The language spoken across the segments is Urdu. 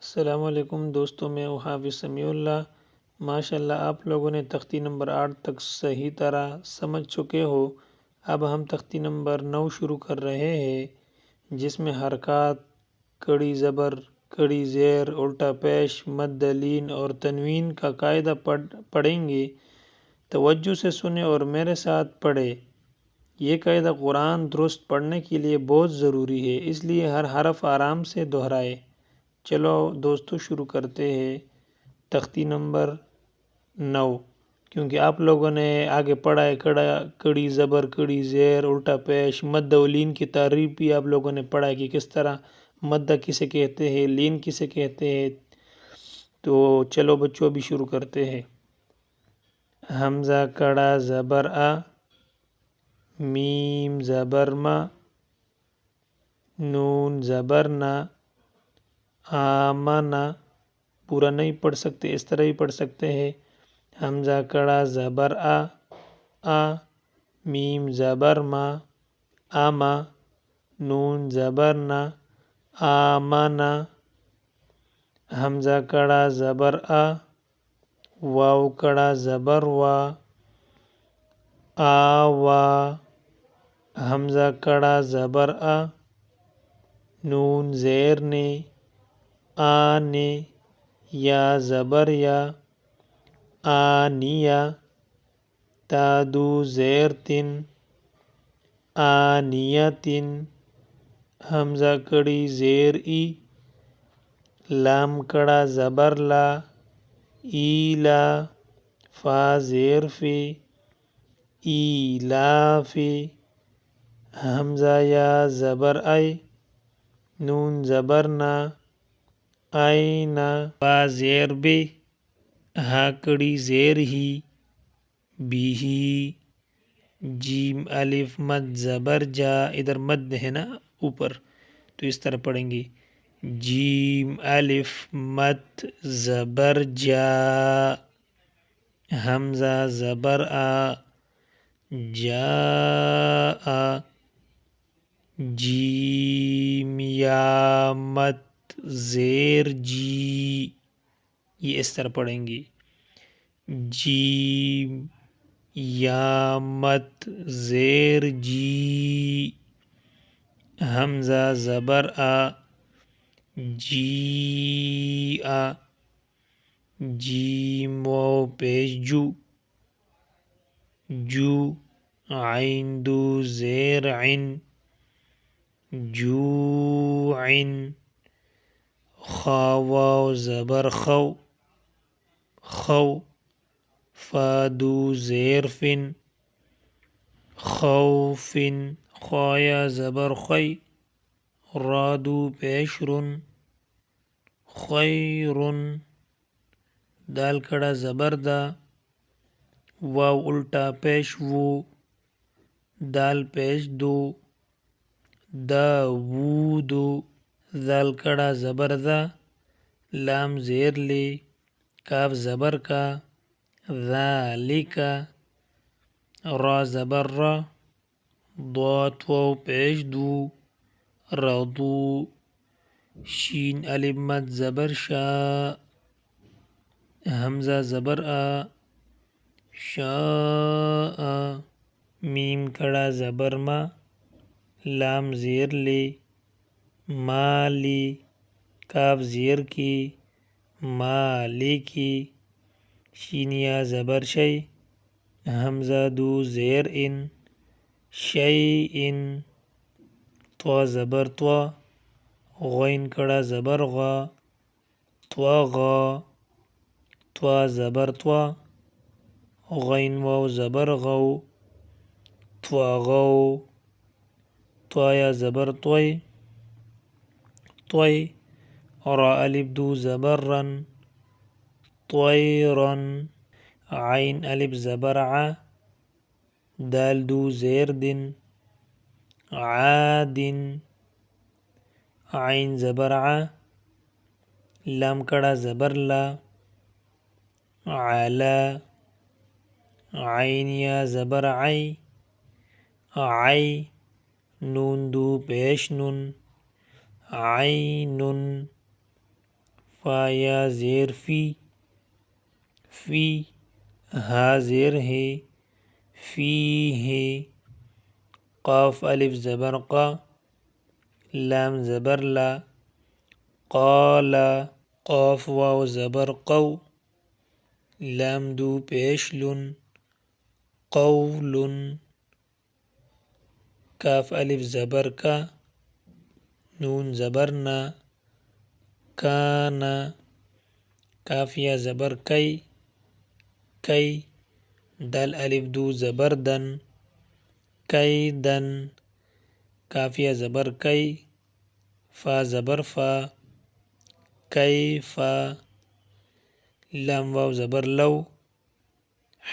السلام علیکم دوستوں، میں حافظ سمیع اللہ۔ ماشاءاللہ آپ لوگوں نے تختی نمبر 8 تک صحیح طرح سمجھ چکے ہو۔ اب ہم تختی نمبر 9 شروع کر رہے ہیں، جس میں حرکات، کڑی زبر، کڑی زیر، الٹا پیش، مد لین اور تنوین کا قاعدہ پڑھیں گے۔ توجہ سے سنیں اور میرے ساتھ پڑھیں۔ یہ قاعدہ قرآن درست پڑھنے کے لیے بہت ضروری ہے، اس لیے ہر حرف آرام سے دہرائیں۔ چلو دوستو شروع کرتے ہیں تختی نمبر 9، کیونکہ آپ لوگوں نے آگے پڑھا ہے کڑی زبر، کڑی زیر، الٹا پیش، مد و لین کی تعریف بھی آپ لوگوں نے پڑھا ہے کہ کس طرح مدہ کسے کہتے ہیں، لین کسے کہتے ہیں۔ تو چلو بچوں بھی شروع کرتے ہیں۔ حمزہ کڑا زبر آ، میم زبر ما، نون زبر نا، آمنا۔ پورا نہیں پڑھ سکتے، اس طرح ہی پڑھ سکتے ہیں۔ حمزہ کڑا زبر آ، آ، میم زبر ما، آما، نون زبر نا، آمنا۔ حمزہ کڑا زبر آ، واو کڑا زبر وا، آوا۔ حمزہ کڑا زبر آ، نون زیر نے، آنے، یا زبر یا، آنیا۔ تادو زیر تن، آنیتن۔ حمزہ کڑی زیر ای، لام کڑا زبر لا، ایلا۔ فا زیر فی، ایلافی۔ حمزہ یا زبر آئی، نون زبر نا، آئینا۔ با زیر بے، ہا کڑی زیر ہی، بھی۔ جیم الف مد زبر جا، ادھر مد ہے نا اوپر، تو اس طرح پڑھیں گے۔ جیم الف مد زبر جا۔ حمزہ زبر آ، جا۔ جیم یا مد زیر جی، یہ اس طرح پڑھیں گے۔ جیم یا مد زیر جی۔ حمزہ زبر آ، جی آ۔ جیم واو پیش جو، جو۔ عین دو زیر عن، جوعن۔ خا واو زبر خو، خو۔ فا دو زیر فن، خوفن۔ خا یا زبر خی، را دو پیش رن، خیرن۔ دال کڑا زبر دا، واو الٹا پیش وو، دال پیش دو، داوودو۔ ذال کڑا زبر دا، لام زیر لے، کاف زبر کا، ذالکا۔ را زبر را، ضاد واو پیش دو، رضو۔ شین الف مد زبر شا، حمزہ زبر آ، شاء۔ میم کڑا زبر ما، لام زیر لے، مالی۔ کاف زیر کی، مالکی۔ شین یا زبر شی، حمزہ دو زیر ان، شیئن۔ طا زبر طا، غین کڑا زبر غا، طغا۔ طا زبر طا، غین واو زبر غو، طغوا۔ طا یا زبر طوی، طوی۔ را الف دو زبر رن، طیرن۔ عین الف زبر ع، دال دو زیر دن، عادن۔ عین زبر ع، لام کڑا زبر لا، علا۔ عین یا زبر عی، عی۔ نون دو پیش نن، عینن۔ فا یا زیر فی، فی ہا زیر ہے، فی ہے، قاف الف زبر قا، لام زبر لا، قالا، قاف واو زبر قو، لام دو پیش لن، قول، کاف الف زبر کا، نون زبر نا، کانا، کاف یا زبر کئی، کئی، دال الف دو زبر دن، کیدن، کاف یا زبر کئی، فا زبر فا، کیفا، لام واو زبر لو،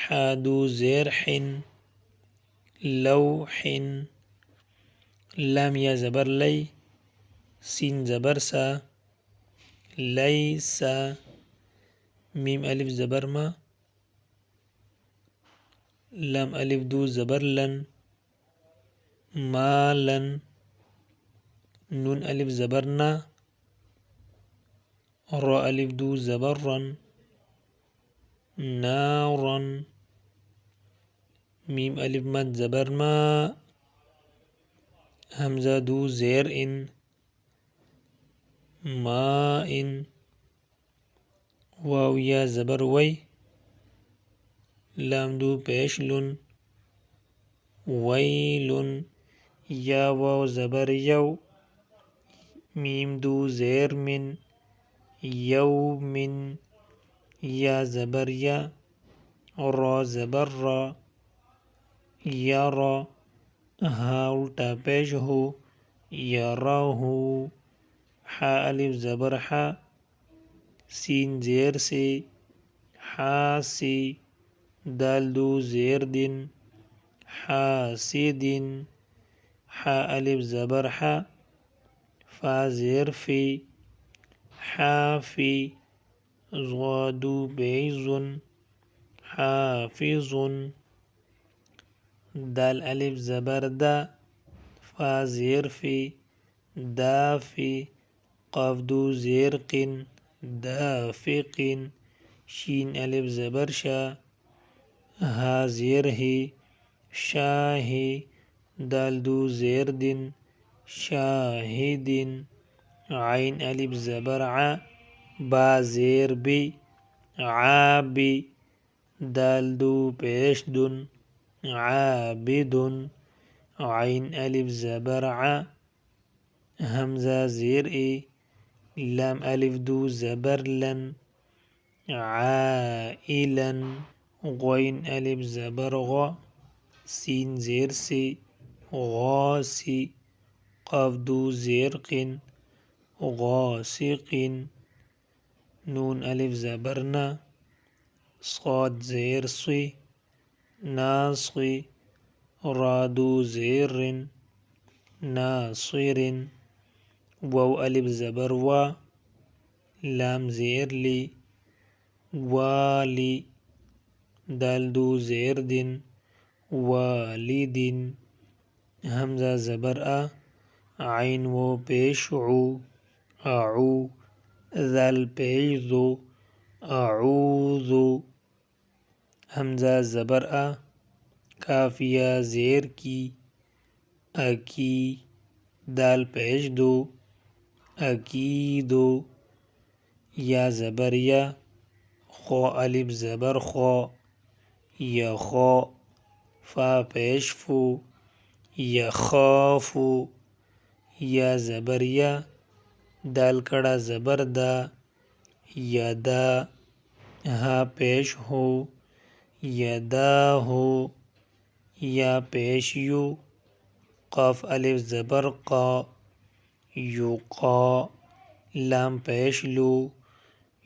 حادو زیر حن، لوحن، لام یا زبر لی، سین زبر سا، لیسا، میم الف زبر ما، لام الف دو زبر لن، مالن، نون الف زبر نا، را الف دو زبر رن، نارن، میم الف مد زبر ما، حمزہ دو زیر ان، مائن، واو یا زبر وی، لام دو پیش لن، ویلن، یا واو زبر یو، میم دو زیر من، یومن، یا زبر یا، را زبر را، یرا، ہا الٹا پیش ہو، یراہو، حا الف زبر حا، سین زیر سے، حاسی، دال دو زیر دن، حاسدن، حا الف زبر حا، فا زیر فی، حافی، ضادو بیزن، حافظن، دال الف زبر دا، فا زیر فی، دافی، قاف دو زیر قن، دافقن، شین الف زبر شا، ہا زیر ہی، شاہی، دال دو زیر دن، شاہدن، عین الف زبر ع، با زیر بی، عابی، دال دو پیش دن، عابدن، عین الف زبر ع، حمزہ زیر ای، لام الف دو زبر لن، عائلن، غین الف زبر غ، سین زیر سی، غاسی، قاف دو زیر قن، غاسقن، نون الف زبر نا، صاد زیر صی، ناصی، را دو زیر رن، ناصرن، واو الف زبر وا، لام زیر لی، والی، دال دو زیر دن، والدن، حمزہ زبر آ، عین و پیش عو، اعو، ذال پیش ذو، اعوذو، حمزہ زبر آ، کاف یا زیر کی، اکی، دال پیش دو، اکیدو، یا زبر یا، خو الف زبر خو، یخو، فا پیش فو، یخافو، یا زبر یا، دال کڑا زبر دا، یدا، ہا پیش ہو، یداہو، یا پیش یو، قاف الف زبر قا، یقا، لام پیش لو،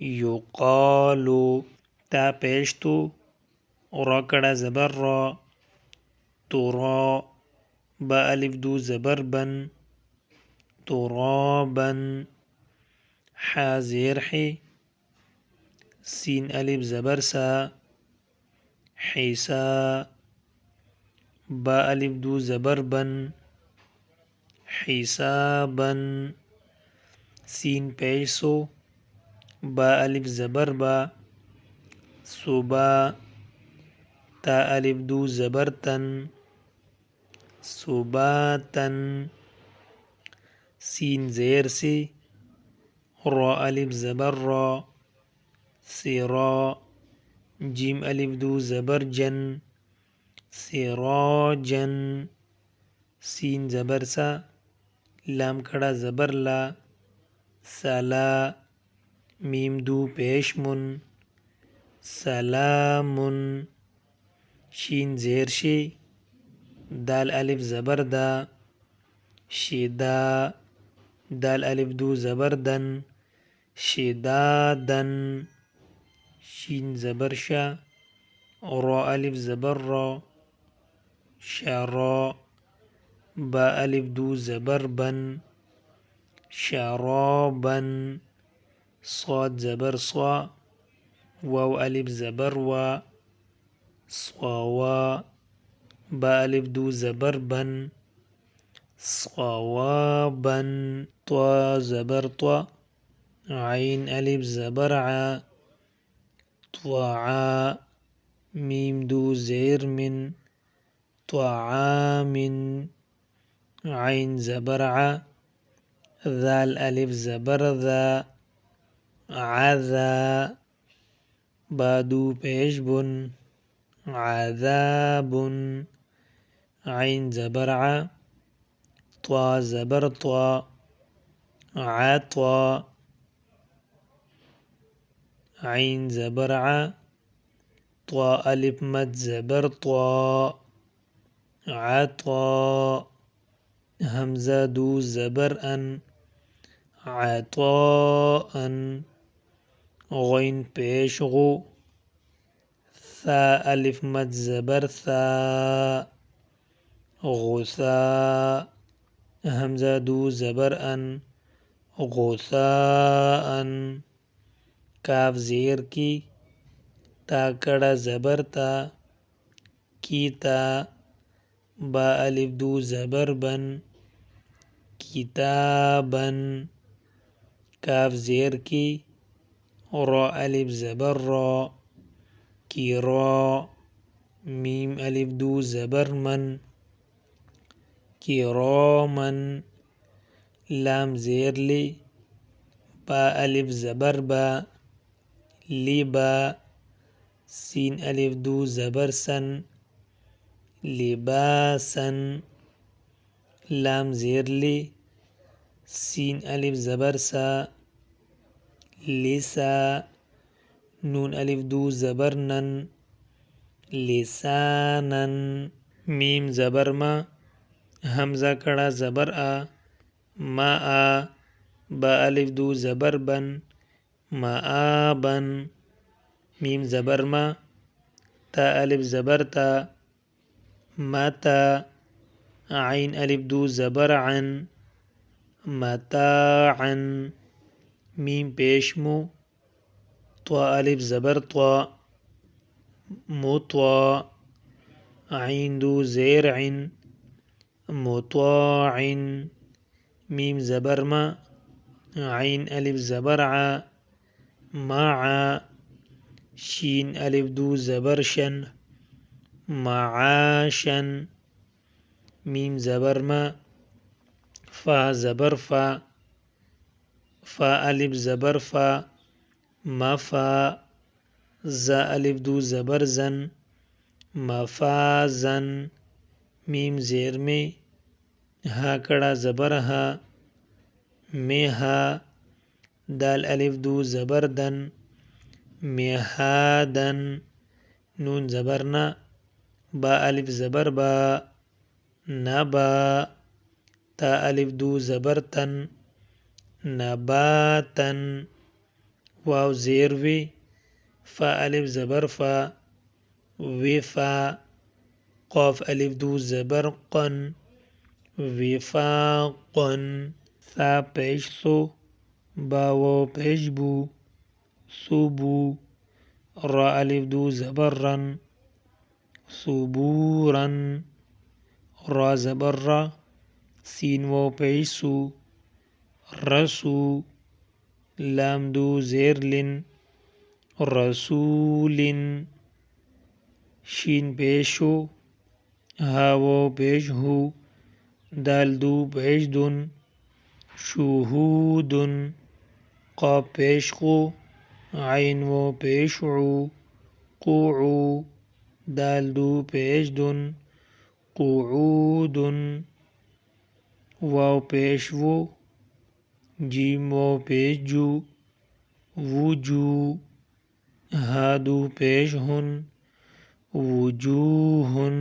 یقالو، تا پیش تو، را کڑا زبر را، ترا، با الف دو زبر بن، ترابن، حا زیر حی، سین الف زبر سا، حسا، با الف دو زبر بن، حسابن، سین پیش سو، با الف زبر با صبا تا الف دو زبر تن صباتن سین زیر سی را الف زبر را سرا جیم الف دو زبر جن سراجن سین زبر سا لام کڑا زبر لا سلا میم دو پیش من سلامن شین زیر شی دال الف زبر دا شدا دال الف دو زبر دن شدادن شین زبر شا را الف زبر را شرا با الف دو زبر بن شرابن صاد زبر صا واو الف زبر وا صوا با الف دو زبر بن صوابا طا زبر طا عین الف زبر ع طعا میم دو زیر من طعام عین زبر ع ذال الف زبر ذا عذا بادو پیش بن عذاب عین زبر ع طا زبر طا عطا عین زبر ع طا الف مد زبر طا عطا حمزہ دو زبر ان عطاء غین پیش غو ثا الف مد زبر ثا غثا حمزہ دو زبر ان غثاء کاف زیر کی تا کڑا زبر تا کیتا با الف دو زبر بن کتابن کاف زیر کی را الف زبر را کرا میم الف دو زبر من کرامن لام زیر لی با الف زبر با لبا سین الف دو زبر سن لباسن لام زیر لی سین الف زبر سا لسا نون الف دو زبر نن لسانن میم زبر ما حمزہ کڑا زبر آ ما آ با الف دو زبر بن معابن میم زبر ما تا الف زبر تا متا عین الف دو زبر عن متاعن میم پیش مو طا الف زبر طا مطا عین دو زیر عن مطاع میم زبر ما عین الف زبر ع مع شین الف دو زبر شن معاشن میم زبر ما فا زبر فا فا الف زبر فا مفا زا الف دو زبر زن مفازن میم زیر میں ہا کڑا زبر ہا میہا دال الف دو زبر دن میہادن نون زبرنا با الف زبر با نبا تا الف دو زبر تن نباتن واو زیر وی فا الف زبر فا وفا قاف الف دو زبر قن وفاقن ثا پیش سو باو پیش بو صبو را الف دو زبر رن صبورن را زبر را سین و پیش سو رسو لام دو زیر لن رسول شین پیش ہو ہا و پیش ہو دال دو پیش دن شہود قاف پیش قو عین و پیش عو قوعو دال دو پیش دن قعود واو پیش و جیم و پیش جو وجو ہادو پیش ہن وجوہن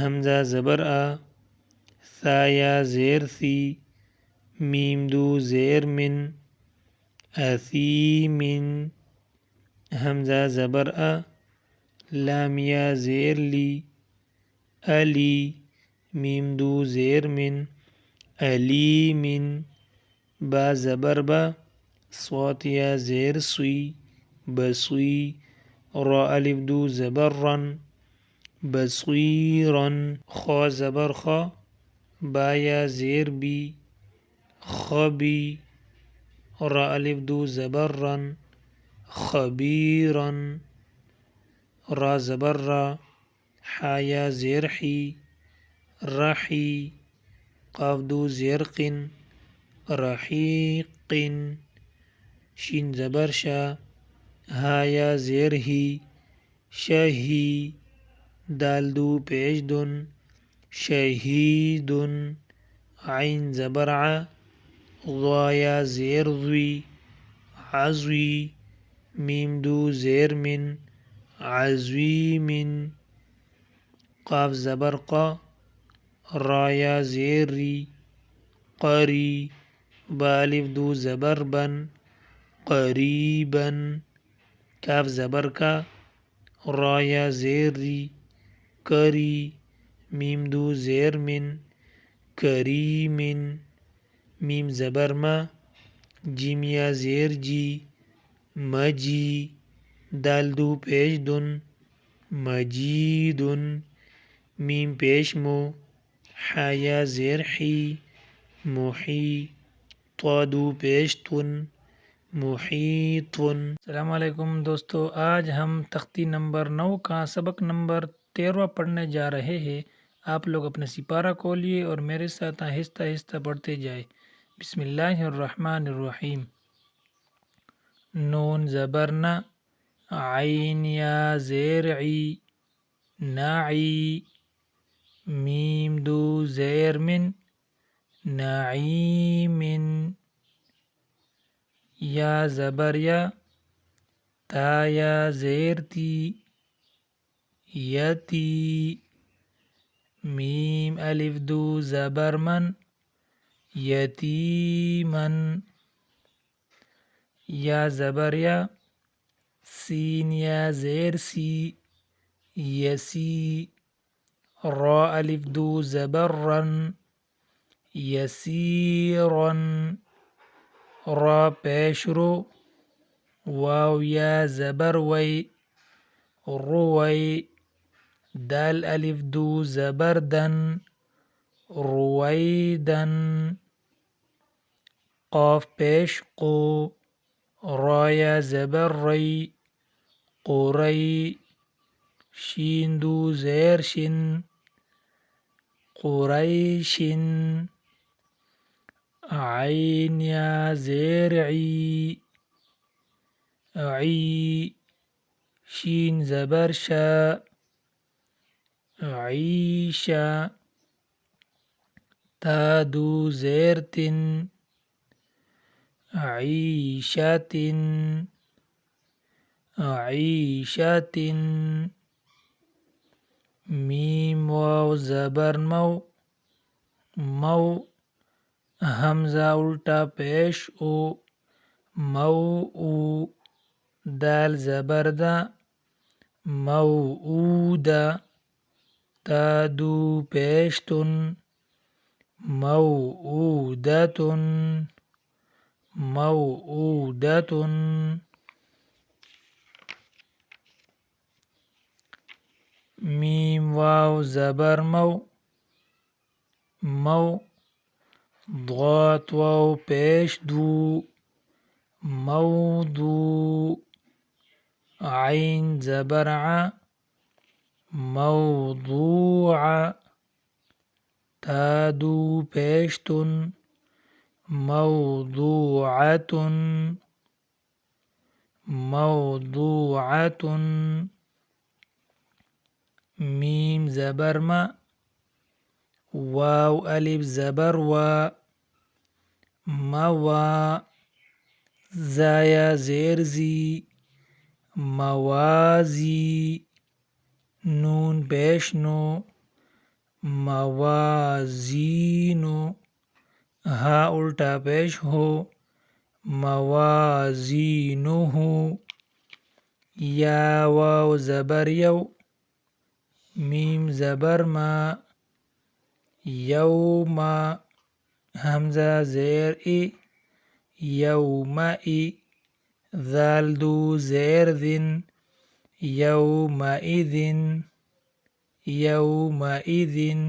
حمزہ زبر آ ثایا زیر ثی میم دو زیر من اثیمن حمزہ زبر آ لام یا زیر لی علی میم دو زیر من علیمن با زبر با صوت یا زیر سوی بصوی را الف دو زبر رن بصیرن خا زبر خا با یا زیر بی خبی را الف دو زبر رن خبیرن را زبر را حا یا زیر حی رحی قاف دو زیر قن رحیق شین زبر شا ہا یا زیر ہی شہی دال دو پیش دن شہیدن عین زبر ع ضا یا زیر ضوی عضوی میم دو زیر من عضویمن قاف زبر قا را یا زیر ری قری با الف دو زبر بن قریبا کاف زبر کا را یا زیر ری کری میم دو زیر من کریمن میم زبر ما جیم یا زیر جی مجی دال دو پیش دن مجیدن میم پیش مو حا یا زیر حی محی طا دو پیش تن محیطن۔ السلام علیکم دوستو، آج ہم تختی نمبر 9 کا سبق نمبر 13 پڑھنے جا رہے ہیں۔ آپ لوگ اپنے سپارہ کھولیے اور میرے ساتھ آہستہ آہستہ پڑھتے جائے۔ بسم اللہ الرحمن الرحیم۔ نون زبر نا، عین یا زیر عی نعی، میم دو زیر من نعیمن، یا زبر یا تا یا زیر تی یتی، میم الف دو زبر من یتیمن، یا زبر یا سین یا زیر سی یسی، را الف دو زبر رن یسیرن، را پیش رو واو یا زبر وی روی، دال الف دو زبر دن رویدن، قاف پیش قو را یا زبر ری قری، شین دو زیر شن قریشن، عین یا زیر عی عی، شین زبر شا عیشا، تا دو زیر تن عیشتن عیشتن، میم واو زبر مو مو، حمزہ الٹا پیش او موعو، دال زبر دا موعودہ، تا دو پیش تن موعودتن موعودتن، میم واو زبر مو مو، ضاد واو پیش دو موضوع، عین زبر ع، موضوع، تادو پیشتن، موضوعة، موضوعة، میم زبر م، واو الف زبر و، موا، زایا زیر زی، موازی، نون پیش نو، موازینو، ہا الٹا پیش ہو، موازینہ، یا واو زبر یو، میم زبر ما، یوم، حمزہ زیر ای، یومئی، ذال دو زیر ذن، یومئذن، یومئذن۔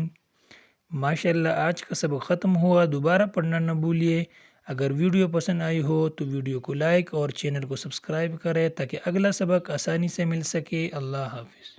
ماشاءاللہ آج کا سبق ختم ہوا، دوبارہ پڑھنا نہ بھولیے۔ اگر ویڈیو پسند آئی ہو تو ویڈیو کو لائک اور چینل کو سبسکرائب کریں تاکہ اگلا سبق آسانی سے مل سکے۔ اللہ حافظ۔